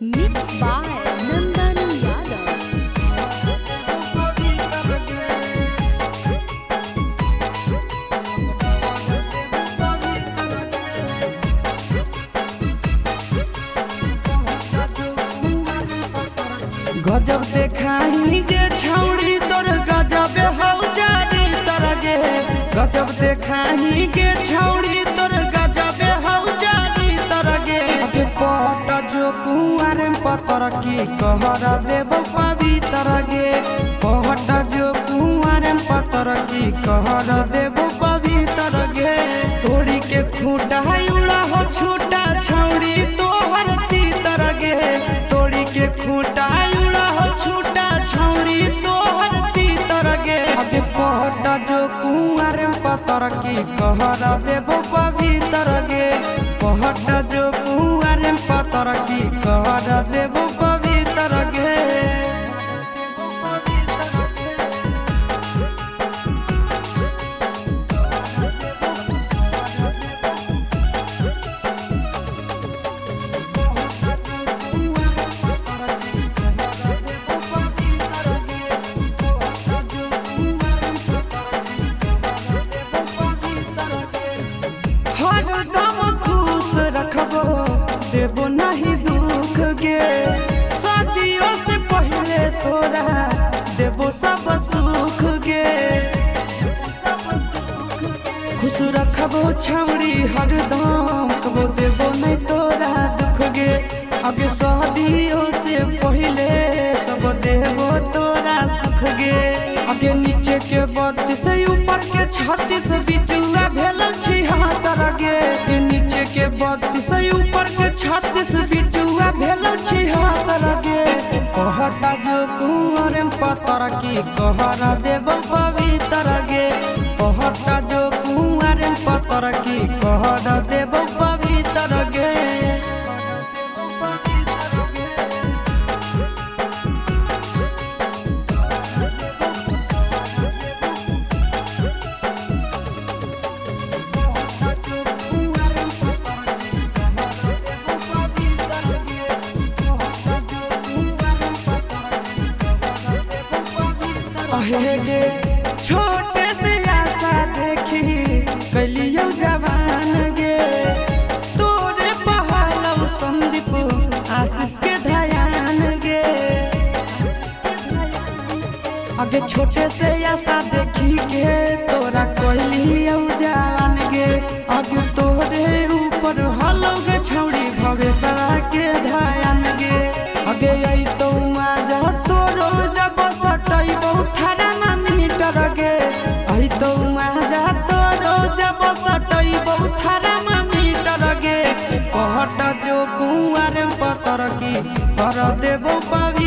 Mixed by Nandan Yadav. गजब देखाई गे छौड़ी तोर गजब हौ जारी तरगे। गजब देखाई गे छौड़ी तोर गजब हौ जारी तरगे। पट जो कुआर पतर की कहर देव पवित्र गे। पट जो कुआर पतर की कहर देव पवित्र गे। तोड़ी के खूटा उड़ा हो छूटा छौड़ी तोहर तीतर गे। तोड़ी के खूटा पट जो कुआर पतर की कहर देव पवित्र गे। पट जो कुआर पतर की कहर देव पवित्र गे। रखबो देबो नहीं दुख गे। शादियों से पहले तोरा देबो सब सुख गे। खुश रखबो छौड़ी हरदम कबो देबो नहीं तोरा दुख गे। आगे शादियों से पहले सब देबो तोरा सुख गे। आगे नीचे के 32 ऊपर के 36 बिचुआ भेल 76 गे। नीचे के 32 ऊपर के 36 बिचुआ भेल 76 गे। कहटा जो कुआर पतर की कहर देव पवित्र गे। कहटा जो कुआर पतर की कहर देव पवित्र गे। गे छोटे से आशा देखी कलियो जवान गे। तोरे पहलव संदीप आशीष के ध्यान गे। आगे छोटे से आशा देखी के तोरा कलियो जवान गे। आगे तोरे ऊपर हलो गे छौड़ी भवेशवा के ध्यान गे। आगे आई तो आजा तोरो जब सटई बहुत गे। आई तो आजा तोरो जब सटई बहुत मीटर गे। कहट जो कुआर पतर की कर देव पवित्र।